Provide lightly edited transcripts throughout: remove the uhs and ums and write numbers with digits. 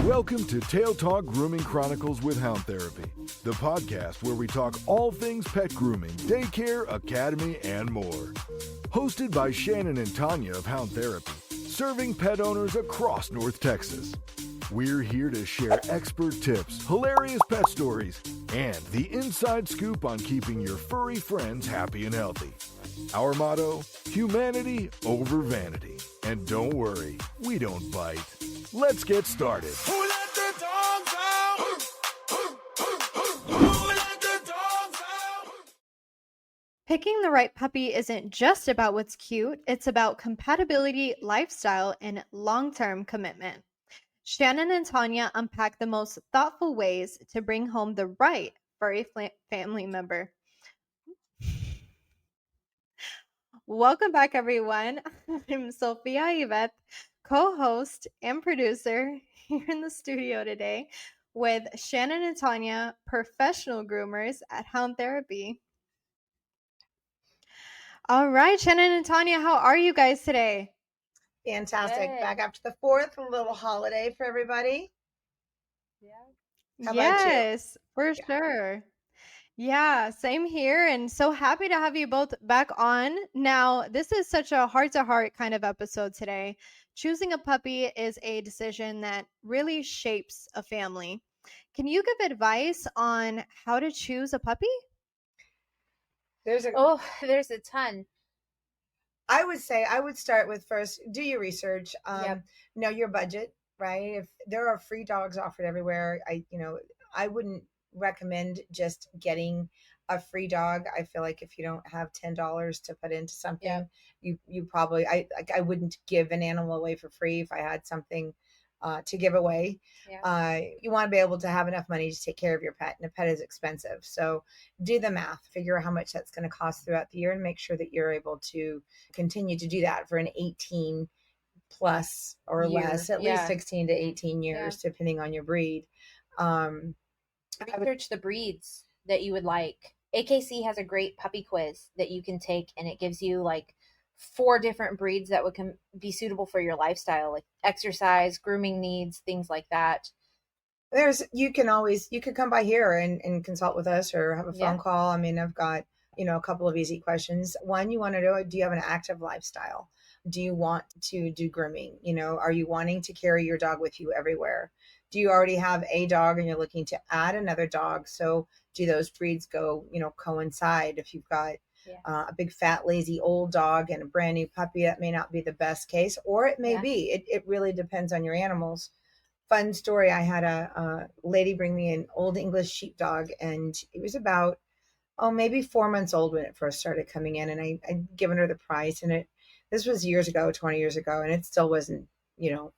Welcome to Tail Talk Grooming Chronicles with Hound Therapy, the podcast where we talk all things pet grooming, daycare, academy, and more. Hosted by Shannon and Tanya of Hound Therapy, serving pet owners across North Texas. We're here to share expert tips, hilarious pet stories, and the inside scoop on keeping your furry friends happy and healthy. Our motto, humanity over vanity. And don't worry, we don't bite. Let's get started. Who let the dogs out? Who let the dogs out? Picking the right puppy isn't just about what's cute, it's about compatibility, lifestyle, and long-term commitment. Shannon and Tanya unpack the most thoughtful ways to bring home the right furry family member. Welcome back, everyone. I'm Sophia Yvette, co-host and producer here in the studio today with Shannon and Tanya, professional groomers at Hound Therapy. All right, Shannon and Tanya, how are you guys today? Fantastic. Good. Back after the 4th, a little holiday for everybody. Yeah. How about you? Yes, for sure. Yeah, same here. And so happy to have you both back on. Now, this is such a heart to heart kind of episode today. Choosing a puppy is a decision that really shapes a family. Can you give advice on how to choose a puppy? There's There's a ton. I would say I would start with first do your research. Yep. Know your budget, right? If there are free dogs offered everywhere, I wouldn't recommend just getting a free dog. I feel like if you don't have $10 to put into something, you probably I wouldn't give an animal away for free if I had something to give away. You want to be able to have enough money to take care of your pet, and a pet is expensive. So do the math, figure out how much that's going to cost throughout the year, and make sure that you're able to continue to do that for an 18 plus or less, at least 16 to 18 years, depending on your breed. Research the breeds that you would like. AKC has a great puppy quiz that you can take, and it gives you like 4 different breeds that would be suitable for your lifestyle, like exercise, grooming needs, things like that. You could come by here and consult with us or have a phone call. I mean, I've got, a couple of easy questions. One, you want to know, do you have an active lifestyle? Do you want to do grooming? Are you wanting to carry your dog with you everywhere? Do you already have a dog and you're looking to add another dog? So do those breeds go, coincide? If you've got a big fat lazy old dog and a brand new puppy, that may not be the best case, or it may be. It really depends on your animals. Fun story, I had a lady bring me an old English sheepdog, and it was about maybe 4 months old when it first started coming in, and I'd given her the price, and this was years ago, 20 years ago, and it still wasn't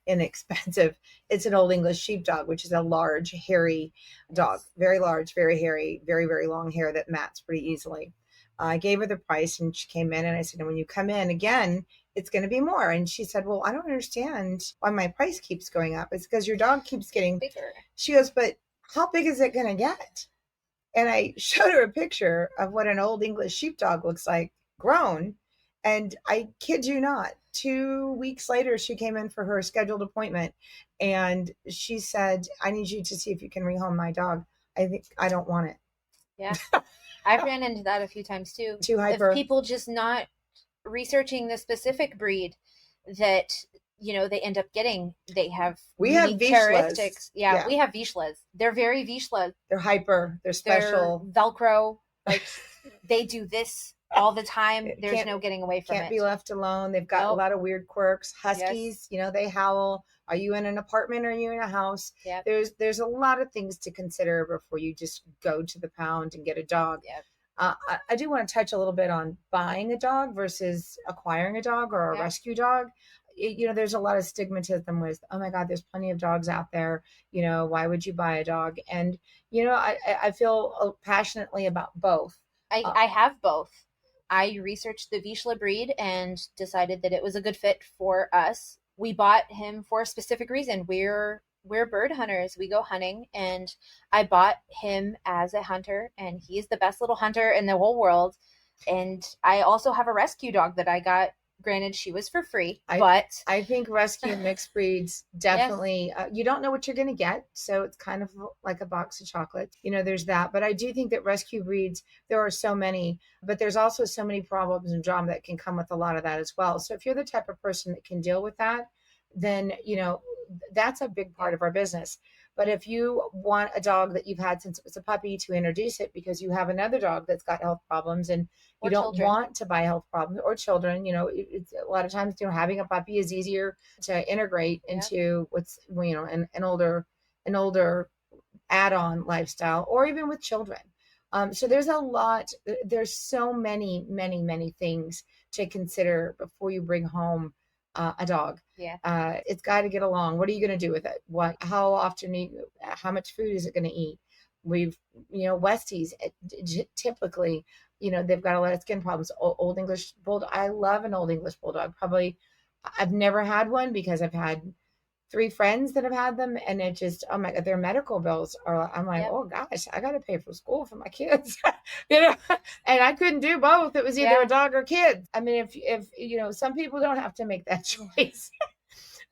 inexpensive. It's an old English sheepdog, which is a large, hairy dog, very large, very hairy, very, very long hair that mats pretty easily. I gave her the price, and she came in, and I said, when you come in again, it's going to be more. And she said, well, I don't understand why my price keeps going up. It's because your dog keeps getting bigger. She goes, but how big is it going to get? And I showed her a picture of what an old English sheepdog looks like grown. And I kid you not, 2 weeks later, she came in for her scheduled appointment, and she said, I need you to see if you can rehome my dog. I don't want it. Yeah. I've ran into that a few times too. Too hyper. Of people just not researching the specific breed that they end up getting. They have unique characteristics. Yeah, we have Vizslas. They're very Vizsla. They're hyper. They're special. They're Velcro. Like they do this all the time. There's no getting away from it. Can't be left alone. They've got a lot of weird quirks. Huskies, they howl. Are you in an apartment or are you in a house? Yep. There's a lot of things to consider before you just go to the pound and get a dog. Yep. I do want to touch a little bit on buying a dog versus acquiring a dog or a rescue dog. There's a lot of stigmatism with, oh my God, there's plenty of dogs out there. Why would you buy a dog? And, I feel passionately about both. I have both. I researched the Vizsla breed and decided that it was a good fit for us. We bought him for a specific reason. We're bird hunters. We go hunting, and I bought him as a hunter, and he's the best little hunter in the whole world. And I also have a rescue dog that I got Granted, she was for free, I think rescue mixed breeds definitely, you don't know what you're going to get. So it's kind of like a box of chocolates. There's that. But I do think that rescue breeds, there are so many, but there's also so many problems and drama that can come with a lot of that as well. So if you're the type of person that can deal with that, then, that's a big part of our business. But if you want a dog that you've had since it was a puppy to introduce it because you have another dog that's got health problems and you don't want to buy health problems or children, it's a lot of times, having a puppy is easier to integrate into what's, an older add-on lifestyle, or even with children. So there's so many, many, many things to consider before you bring home a dog. It's got to get along. What are you going to do with it? How often how much food is it going to eat? Westies typically, they've got a lot of skin problems. Old English Bulldog. I love an Old English Bulldog. Probably, I've never had one because I've had 3 friends that have had them, and it just, oh my God, their medical bills are, I'm like, oh gosh, I got to pay for school for my kids, and I couldn't do both. It was either a dog or kids. I mean, if some people don't have to make that choice,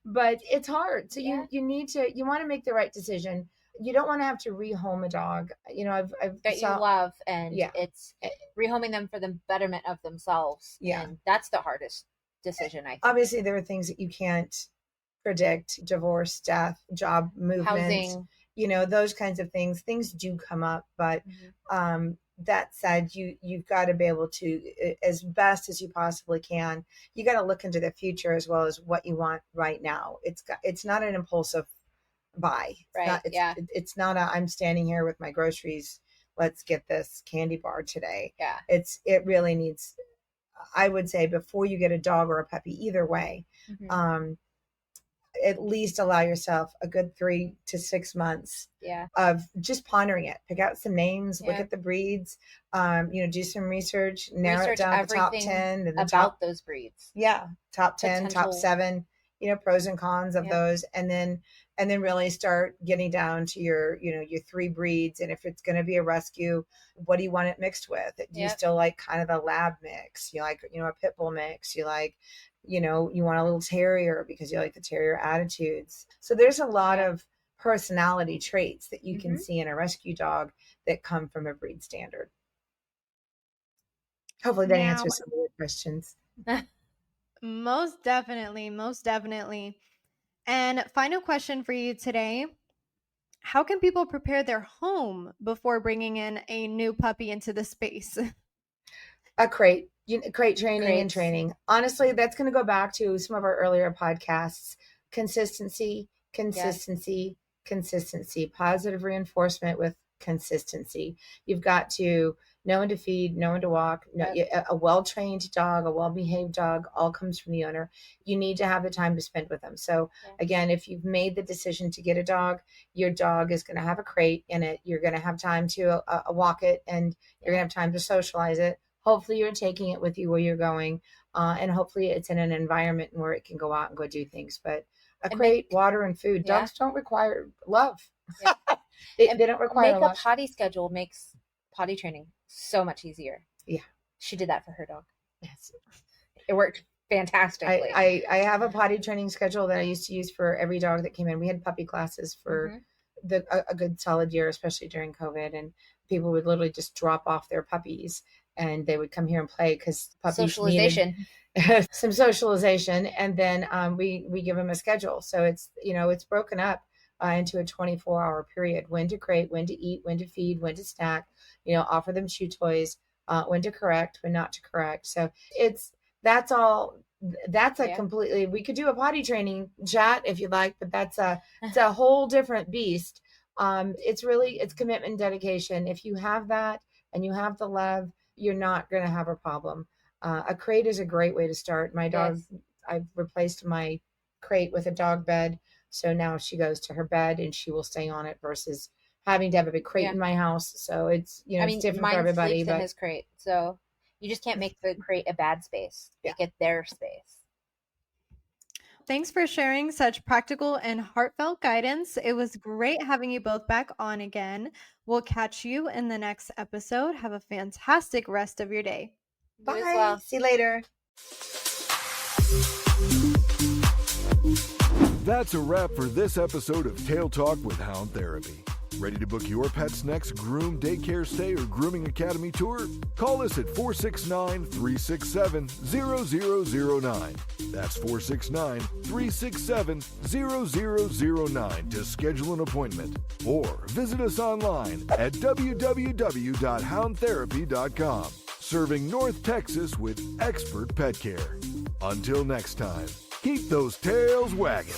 but it's hard. So you want to make the right decision. You don't want to have to rehome a dog. I've that you love, and it's rehoming them for the betterment of themselves. Yeah. And that's the hardest decision, I think. Obviously, there are things that you can't predict: divorce, death, job movement, housing, those kinds of things. Things do come up, but that said, you've got to be able to, as best as you possibly can, you got to look into the future as well as what you want right now. It's not an impulsive buy. It's not I'm standing here with my groceries, let's get this candy bar today. It really needs, I would say, before you get a dog or a puppy, either way, at least allow yourself a good 3 to 6 months of just pondering it. Pick out some names, look at the breeds, do some research, narrow it down to the top 10 and about those breeds. Top 10, top 7, pros and cons of those, and then really start getting down to your 3 breeds. And if it's going to be a rescue, what do you want it mixed with? Do you still like kind of the lab mix? You like, a pit bull mix? You like, you want a little terrier because you like the terrier attitudes. So there's a lot of personality traits that you can see in a rescue dog that come from a breed standard. Hopefully that answers some of your questions. Most definitely. And final question for you today. How can people prepare their home before bringing in a new puppy into the space? A crate. Crate training and training. Honestly, that's going to go back to some of our earlier podcasts. Consistency, positive reinforcement with consistency. You've got to know when to feed, know when to walk. A well-trained dog, a well-behaved dog, all comes from the owner. You need to have the time to spend with them. So again, if you've made the decision to get a dog, your dog is going to have a crate in it. You're going to have time to walk it, and you're going to have time to socialize it. Hopefully you're taking it with you where you're going, and hopefully it's in an environment where it can go out and go do things. But a crate, water, and food. Dogs don't require love. They don't require a potty schedule makes potty training so much easier. She did that for her dog. Yes, it worked fantastically. I have a potty training schedule that I used to use for every dog that came in. We had puppy classes for a good solid year, especially during COVID, and people would literally just drop off their puppies and they would come here and play because puppies socialization. Some socialization, and then we give them a schedule. So it's it's broken up into a 24-hour period. When to crate, when to eat, when to feed, when to snack. Offer them chew toys, when to correct, when not to correct. So that's all. That's a completely. We could do a potty training chat if you'd like, but it's a whole different beast. It's commitment and dedication. If you have that and you have the love, you're not going to have a problem. A crate is a great way to start. My dog, I've replaced my crate with a dog bed. So now she goes to her bed and she will stay on it versus having to have a big crate in my house. So it's, it's different for everybody. But in his crate. So you just can't make the crate a bad space. Make it their space. Thanks for sharing such practical and heartfelt guidance. It was great having you both back on again. We'll catch you in the next episode. Have a fantastic rest of your day. Bye. See you later. That's a wrap for this episode of Tail Talk with Hound Therapy. Ready to book your pet's next groom, daycare stay, or grooming academy tour? Call us at 469-367-0009. That's 469-367-0009 to schedule an appointment. Or visit us online at www.houndtherapy.com. Serving North Texas with expert pet care. Until next time, keep those tails wagging.